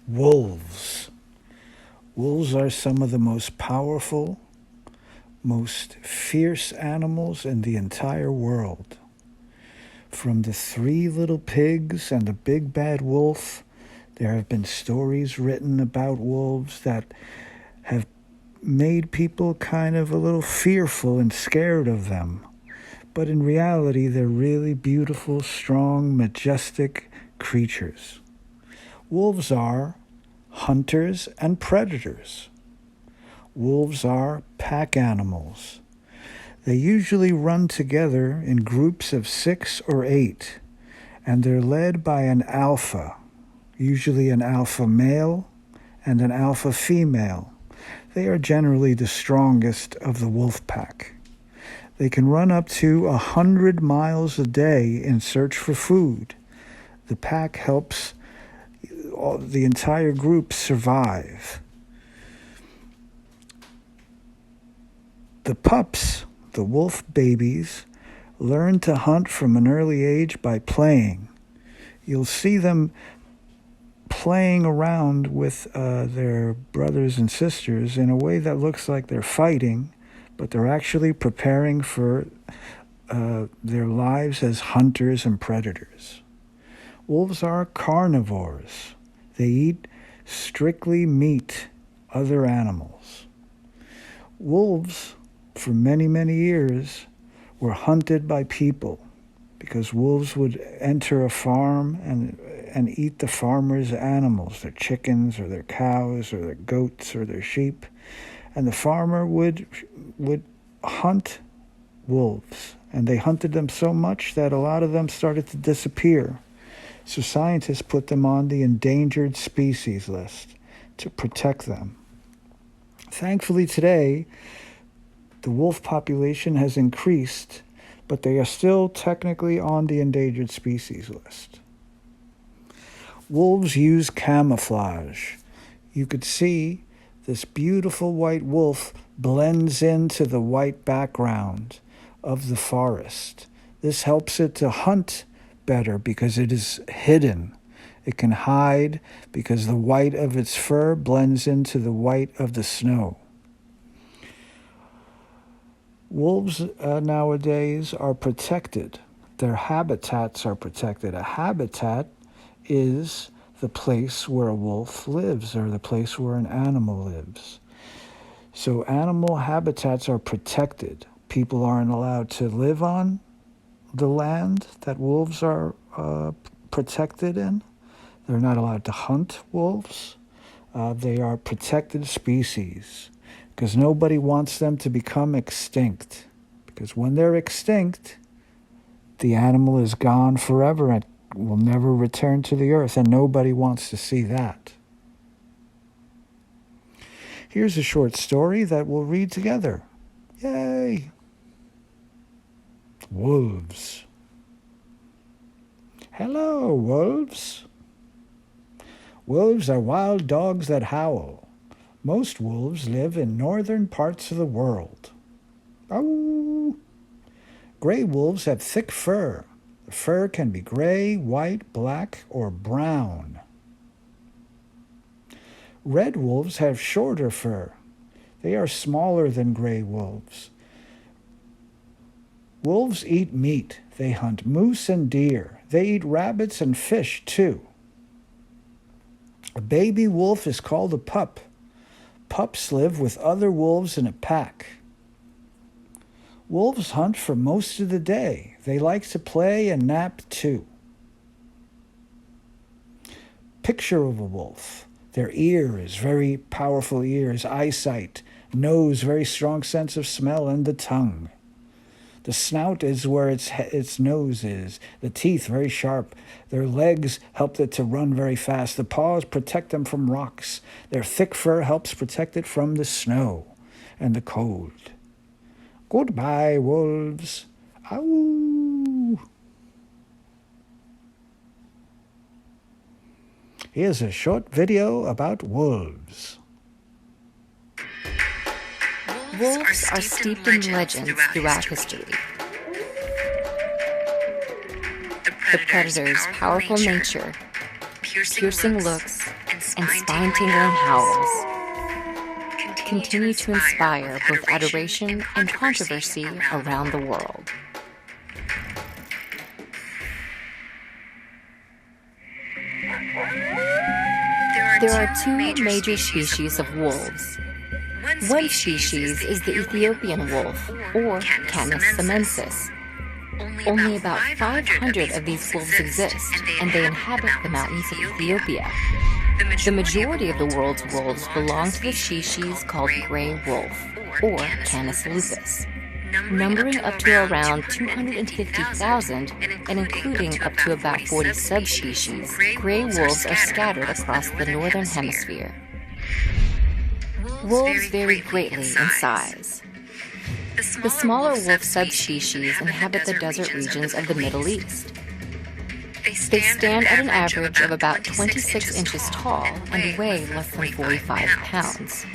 Wolves. Wolves are some of the most powerful, most fierce animals in the entire world. From the Three Little Pigs and the Big Bad Wolf, there have been stories written about wolves that have made people kind of a little fearful and scared of them. But in reality, they're really beautiful, strong, majestic creatures. Wolves are hunters and predators. Wolves are pack animals. They usually run together in groups of 6 or 8, and they're led by an alpha, usually an alpha male and an alpha female. They are generally the strongest of the wolf pack. They can run up to 100 miles a day in search for food. The pack helps the entire group survive. The pups, the wolf babies, learn to hunt from an early age by playing. You'll see them playing around with their brothers and sisters in a way that looks like they're fighting, but they're actually preparing for their lives as hunters and predators. Wolves are carnivores. They eat strictly meat, other animals. Wolves, for many, many years, were hunted by people because wolves would enter a farm and eat the farmer's animals, their chickens or their cows or their goats or their sheep. And the farmer would hunt wolves. And they hunted them so much that a lot of them started to disappear. So scientists put them on the endangered species list to protect them. Thankfully today, the wolf population has increased, but they are still technically on the endangered species list. Wolves use camouflage. You could see this beautiful white wolf blends into the white background of the forest. This helps it to hunt better because it is hidden. It can hide because the white of its fur blends into the white of the snow. Wolves nowadays are protected. Their habitats are protected. A habitat is the place where a wolf lives or the place where an animal lives. So animal habitats are protected. People aren't allowed to live on the land that wolves are protected in. They're not allowed to hunt wolves. They are protected species because nobody wants them to become extinct. Because when they're extinct, the animal is gone forever and will never return to the earth, and nobody wants to see that. Here's a short story that we'll read together. Yay! Wolves. Hello, wolves. Wolves are wild dogs that howl. Most wolves live in northern parts of the world. Oh! Gray wolves have thick fur. The fur can be gray, white, black, or brown. Red wolves have shorter fur. They are smaller than gray wolves. Wolves eat meat. They hunt moose and deer. They eat rabbits and fish, too. A baby wolf is called a pup. Pups live with other wolves in a pack. Wolves hunt for most of the day. They like to play and nap, too. Picture of a wolf. Their ears, very powerful ears, eyesight, nose, very strong sense of smell, and the tongue. The snout is where its nose is. The teeth, very sharp. Their legs help it to run very fast. The paws protect them from rocks. Their thick fur helps protect it from the snow and the cold. Goodbye, wolves. Ow! Here's a short video about wolves. Wolves are steeped in legends throughout history. The predator's powerful nature, piercing looks, and spine-tingling howls continue to inspire both adoration and controversy around the world. There are two major species of wolves. One species is the Ethiopian wolf, or Canis samensis. Only about 500 of these wolves exist, and they inhabit the mountains of Ethiopia. The majority of the world's wolves belong to the species called gray wolf, or Canis lupus. Numbering up to around 250,000 and including up to about 40 subspecies, gray wolves are scattered across the northern hemisphere. Wolves vary greatly in size. The smaller wolf subspecies inhabit the desert regions of the Middle East. They stand at an average of about 26 inches tall and weigh less than 45 pounds.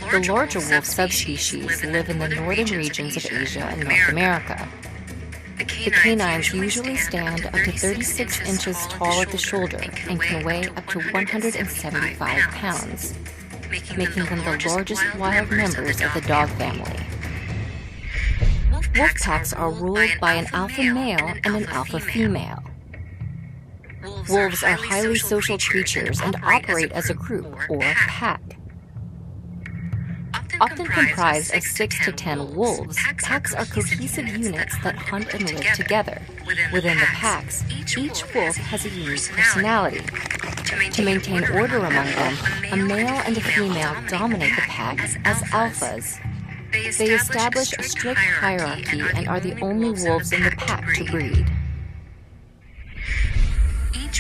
The larger wolf subspecies live in the northern regions of Asia and North America. The canines usually stand up to 36 inches tall at the shoulder and can weigh up to 175 pounds, making them the largest wild members of the dog family. Wolf packs are ruled by an alpha male and an alpha female. Wolves are highly social creatures and operate as a group, or pack. Often comprised of 6 to 10 wolves, packs are cohesive units that hunt and live together. Within the packs, each wolf has a unique personality. To maintain order among them, a male and a female dominate the pack as alphas. They establish a strict hierarchy and are the only wolves in the pack to breed.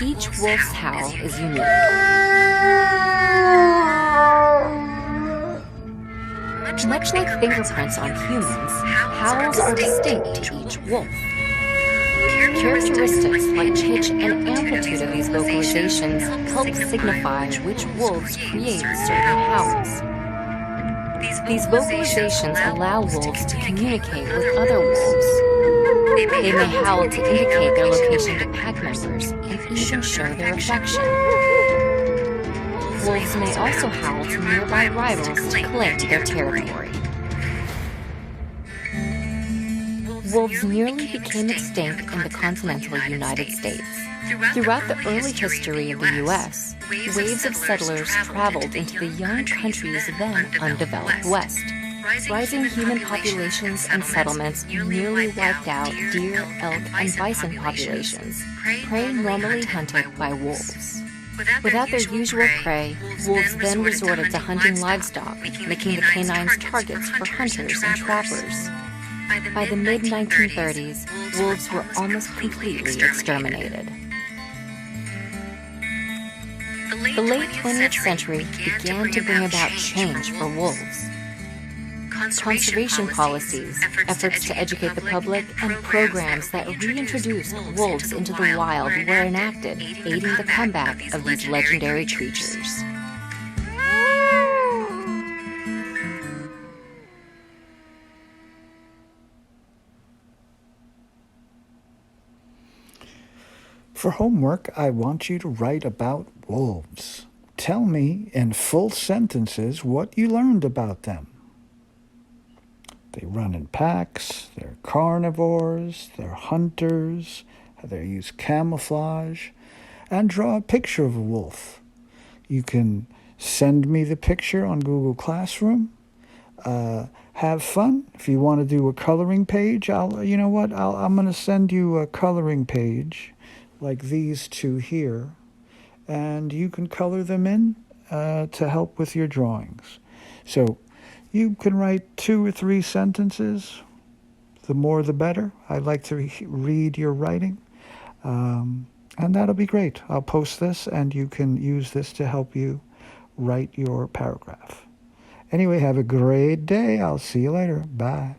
Each wolf's howl is unique. Much like fingerprints on humans, howls are distinct to each wolf. Characteristics like pitch and amplitude of these vocalizations help signify which wolves create certain howls. These vocalizations allow wolves to communicate with other wolves. They may howl to indicate their location to pack members and even show their affection. Wolves may also howl to nearby rivals to claim their territory. Wolves nearly became extinct in the continental United States. Throughout the early history of the U.S., waves of settlers traveled into the young country's then undeveloped West. Rising human populations and settlements nearly wiped out deer, elk, and bison populations, prey normally hunted by wolves. Without their usual prey, wolves then resorted to hunting livestock, making the canines targets for hunters and trappers. By the mid-1930s, wolves were almost completely exterminated. The late 20th century began to bring about change for wolves. Conservation policies, efforts to educate the public, and programs that reintroduced wolves into the wild were enacted, aiding the comeback of these legendary creatures. For homework, I want you to write about wolves. Tell me in full sentences what you learned about them. They run in packs, they're carnivores, they're hunters, they use camouflage, and draw a picture of a wolf. You can send me the picture on Google Classroom. Have fun. If you want to do a coloring page, I'm going to send you a coloring page like these two here, and you can color them in to help with your drawings. So you can write 2 or 3 sentences. The more the better. I like to read your writing. And that'll be great. I'll post this and you can use this to help you write your paragraph. Anyway, have a great day. I'll see you later. Bye.